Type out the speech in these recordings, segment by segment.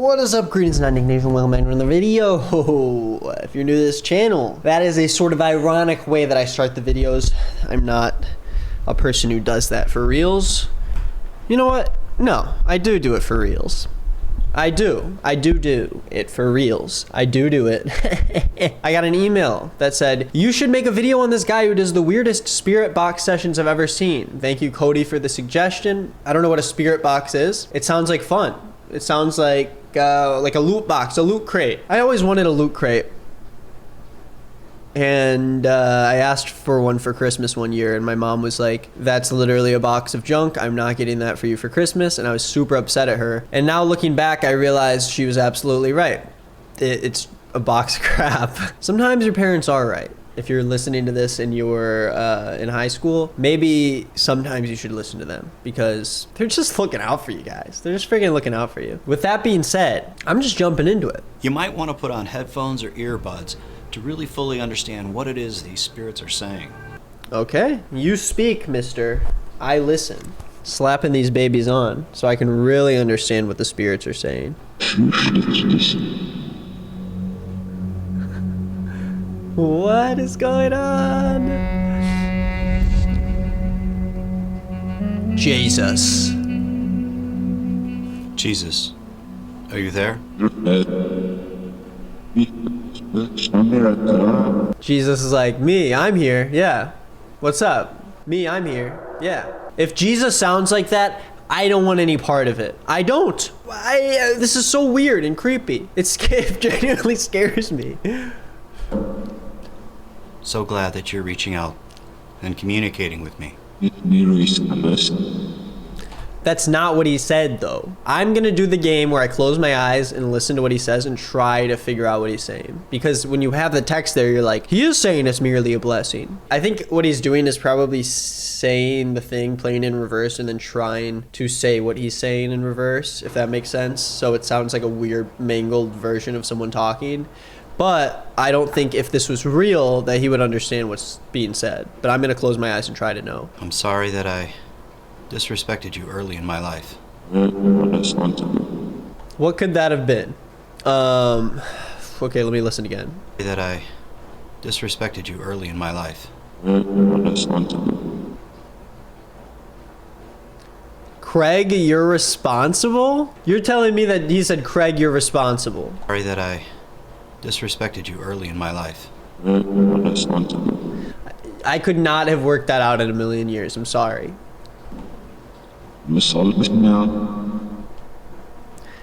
What is up, greenisnotnick Nation? Welcome back to another video. If you're new to this channel, that is a sort of ironic way that I start the videos. I'm not a person who does that for reals. You know what? No, I do it for reals. I do it for reals. I do it. I got an email that said, you should make a video on this guy who does the weirdest spirit box sessions I've ever seen. Thank you, Cody, for the suggestion. I don't know what a spirit box is. It sounds like fun. It sounds like a loot box, a loot crate. I always wanted a loot crate. And I asked for one for Christmas one year, and my mom was like, that's literally a box of junk. I'm not getting that for you for Christmas. And I was super upset at her. And now looking back, I realized she was absolutely right. It's a box of crap. Sometimes your parents are right. If you're listening to this and you're in high school, maybe sometimes you should listen to them because they're just looking out for you guys. They're just freaking looking out for you. With that being said, I'm just jumping into it. You might want to put on headphones or earbuds to really fully understand what it is these spirits are saying. Okay, you speak, mister. I listen. Slapping these babies on so I can really understand what the spirits are saying. What is going on? Jesus. Jesus, are you there? Jesus is like, me, I'm here. Yeah. What's up? Me, I'm here. Yeah. If Jesus sounds like that, I don't want any part of it. I don't. This is so weird and creepy. It genuinely scares me. So glad that you're reaching out and communicating with me. That's not what he said, though. I'm gonna do the game where I close my eyes and listen to what he says and try to figure out what he's saying. Because when you have the text there, you're like, he is saying it's merely a blessing. I think what he's doing is probably saying the thing, playing in reverse, and then trying to say what he's saying in reverse, if that makes sense. So it sounds like a weird, mangled version of someone talking. But I don't think if this was real that he would understand what's being said. But I'm gonna close my eyes and try to know. I'm sorry that I disrespected you early in my life. What could that have been? Okay, let me listen again. That I disrespected you early in my life. Craig, you're responsible? You're telling me that he said, Craig, you're responsible. Sorry that I disrespected you early in my life. I could not have worked that out in a million years. I'm sorry.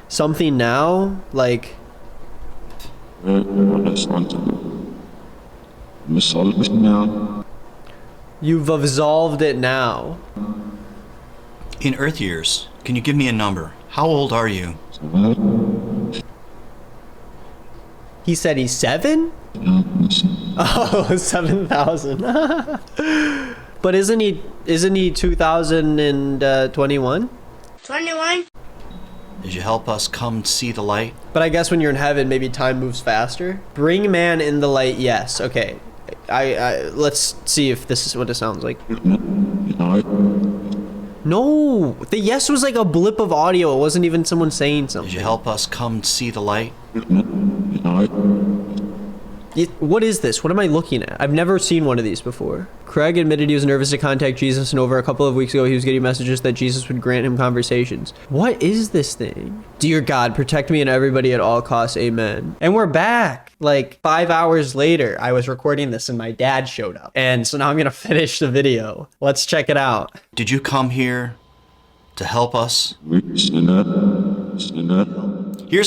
Something now? Like... You've absolved it now. In Earth years, can you give me a number? How old are you? He said he's 7? Oh, 7,000. But isn't he 2021? 21. Did you help us come see the light? But I guess when you're in heaven, maybe time moves faster. Bring man in the light, yes. Okay. Let's see if this is what it sounds like. No, the yes was like a blip of audio. It wasn't even someone saying something. Did you help us come see the light? What is this? What am I looking at? I've never seen one of these before. Craig admitted he was nervous to contact Jesus, and over a couple of weeks ago, he was getting messages that Jesus would grant him conversations. What is this thing? Dear God, protect me and everybody at all costs. Amen. And we're back. Like 5 hours later, I was recording this and my dad showed up. And so now I'm gonna finish the video. Let's check it out. Did you come here to help us? Here's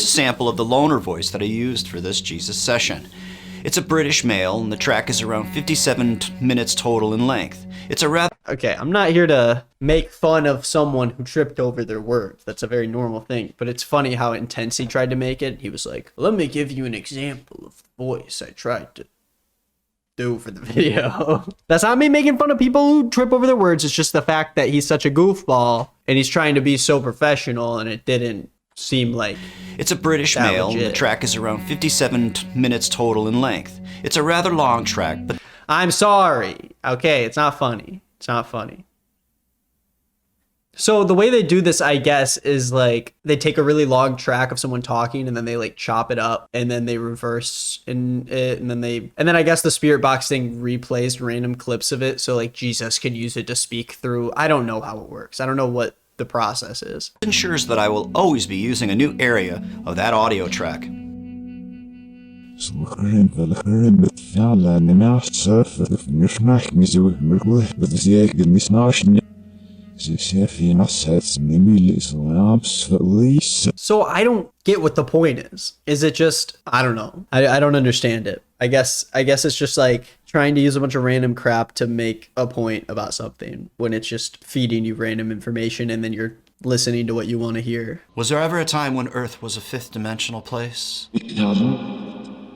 a sample of the loner voice that I used for this Jesus session. It's a British male, and the track is around 57 minutes total in length. It's a rather... Okay, I'm not here to make fun of someone who tripped over their words. That's a very normal thing. But it's funny how intense he tried to make it. He was like, let me give you an example of the voice I tried to do for the video. That's not me making fun of people who trip over their words. It's just the fact that he's such a goofball, and he's trying to be so professional, and it didn't seem like... It's a British male, and the track is around 57 minutes total in length. It's a rather long track, but... I'm sorry. Okay, it's not funny. It's not funny. So the way they do this, I guess, is like they take a really long track of someone talking and then they like chop it up and then they reverse in it and then I guess the spirit box thing replays random clips of it so like Jesus can use it to speak through. I don't know how it works. I don't know what the process is. It ensures that I will always be using a new area of that audio track. So I don't get what the point is. Is it just, I don't know. I don't understand it. I guess it's just like trying to use a bunch of random crap to make a point about something when it's just feeding you random information and then you're listening to what you want to hear. Was there ever a time when Earth was a fifth dimensional place?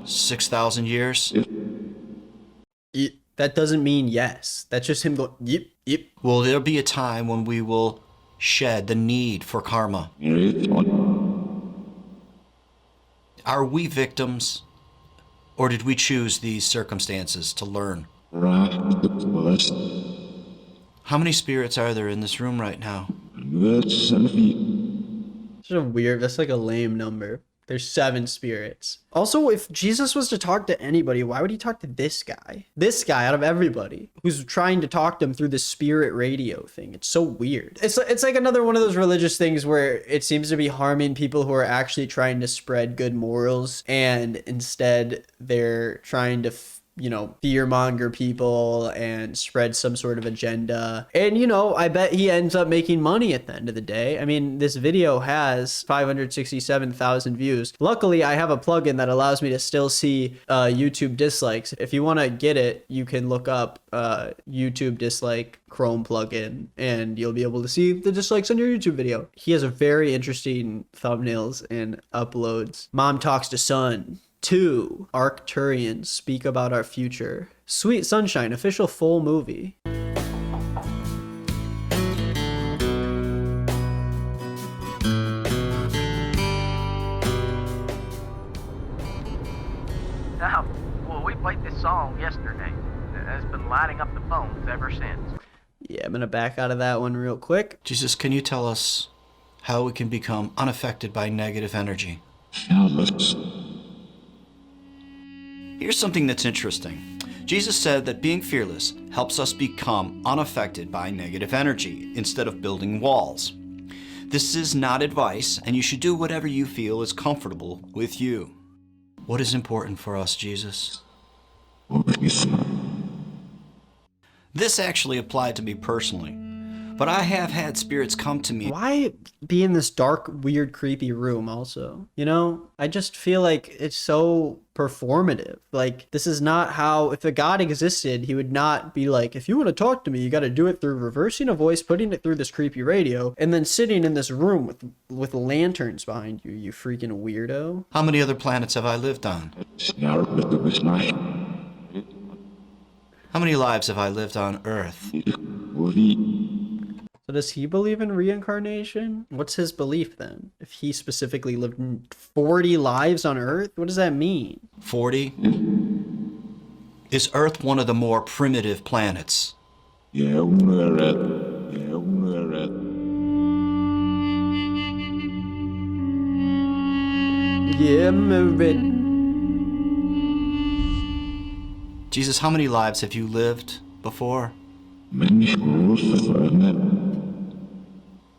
6,000 years? That doesn't mean yes. That's just him going, yep, yep. Will there be a time when we will shed the need for karma? Are we victims, or did we choose these circumstances to learn? How many spirits are there in this room right now? That's like a lame number. There's 7 spirits. Also, if Jesus was to talk to anybody, why would he talk to this guy? This guy out of everybody who's trying to talk to him through the spirit radio thing. It's so weird. It's like another one of those religious things where it seems to be harming people who are actually trying to spread good morals, and instead they're trying to fearmonger people and spread some sort of agenda. And, I bet he ends up making money at the end of the day. I mean, this video has 567,000 views. Luckily, I have a plugin that allows me to still see YouTube dislikes. If you want to get it, you can look up YouTube dislike Chrome plugin and you'll be able to see the dislikes on your YouTube video. He has a very interesting thumbnails and uploads. Mom talks to son. 2. Arcturians speak about our future. Sweet Sunshine, official full movie. Now, well, we played this song yesterday. It's been lighting up the phones ever since. Yeah, I'm gonna back out of that one real quick. Jesus, can you tell us how we can become unaffected by negative energy? Here's something that's interesting. Jesus said that being fearless helps us become unaffected by negative energy instead of building walls. This is not advice, and you should do whatever you feel is comfortable with you. What is important for us, Jesus? This actually applied to me personally, but I have had spirits come to me. Why be in this dark, weird, creepy room also? I just feel like it's so performative. Like, this is not how, if a God existed, he would not be like, if you want to talk to me, you got to do it through reversing a voice, putting it through this creepy radio, and then sitting in this room with lanterns behind you, you freaking weirdo. How many other planets have I lived on? How many lives have I lived on Earth? So does he believe in reincarnation? What's his belief then? If he specifically lived 40 lives on Earth, what does that mean? 40? Is Earth one of the more primitive planets? Yeah, move it. Jesus, how many lives have you lived before?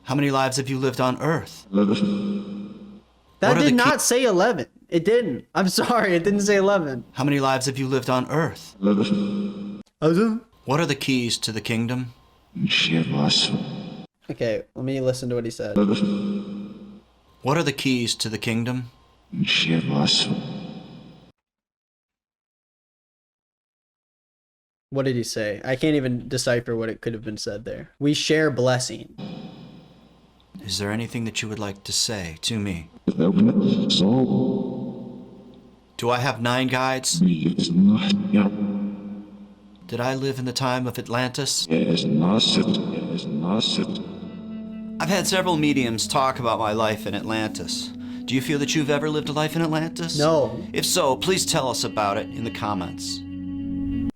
How many lives have you lived on Earth? That did not say 11. It didn't. I'm sorry, it didn't say 11. How many lives have you lived on Earth? What are the keys to the kingdom? Okay, let me listen to what he said. What are the keys to the kingdom? What did he say? I can't even decipher what it could have been said there. We share blessing. Is there anything that you would like to say to me? Do I have 9 guides? Did I live in the time of Atlantis? I've had several mediums talk about my life in Atlantis. Do you feel that you've ever lived a life in Atlantis? No. If so, please tell us about it in the comments.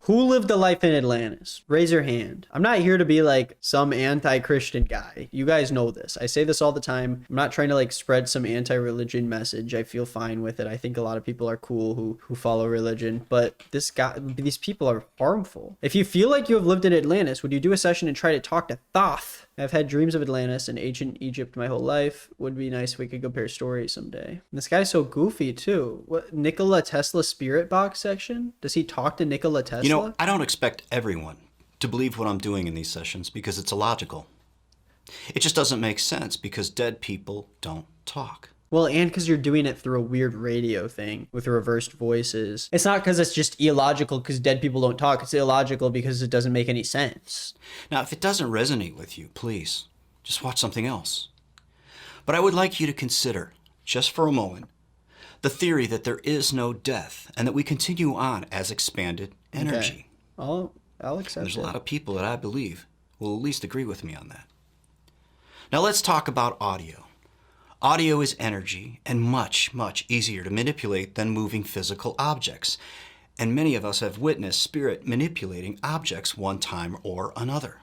Who lived a life in Atlantis? Raise your hand. I'm not here to be like some anti-Christian guy. You guys know this. I say this all the time. I'm not trying to like spread some anti-religion message. I feel fine with it. I think a lot of people are cool who follow religion, but these people are harmful. If you feel like you have lived in Atlantis, would you do a session and try to talk to Thoth? I've had dreams of Atlantis and ancient Egypt my whole life. Would be nice if we could compare stories someday. This guy's so goofy too. What, Nikola Tesla spirit box section? Does he talk to Nikola Tesla? You know, I don't expect everyone to believe what I'm doing in these sessions because it's illogical. It just doesn't make sense because dead people don't talk. Well, and because you're doing it through a weird radio thing with reversed voices. It's not because it's just illogical because dead people don't talk. It's illogical because it doesn't make any sense. Now, if it doesn't resonate with you, please, just watch something else. But I would like you to consider, just for a moment, the theory that there is no death and that we continue on as expanded energy. Okay. I'll accept There's it. a lot of people that I believe will at least agree with me on that. Now let's talk about audio. Audio is energy and much, much easier to manipulate than moving physical objects. And many of us have witnessed spirit manipulating objects one time or another.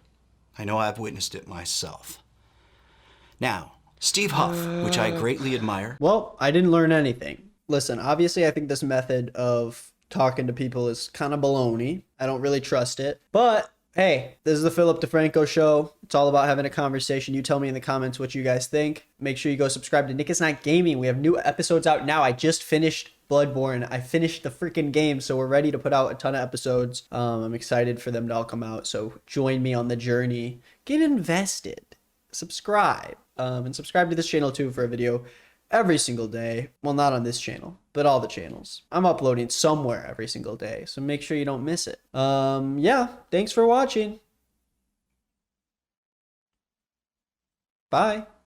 I know I've witnessed it myself. Now, Steve Huff, which I greatly admire. Well, I didn't learn anything. Listen, obviously I think this method of talking to people is kind of baloney. I don't really trust it. But hey, this is the Philip DeFranco Show. It's all about having a conversation. You tell me in the comments what you guys think. Make sure you go subscribe to Nick is Not Gaming. We have new episodes out now. I just finished Bloodborne. I finished the freaking game, so we're ready to put out a ton of episodes. I'm excited for them to all come out, so join me on the journey. Get invested. Subscribe. And subscribe to this channel too for a video every single day. Well, not on this channel, but all the channels. I'm uploading somewhere every single day, so make sure you don't miss it. Yeah, thanks for watching. Bye.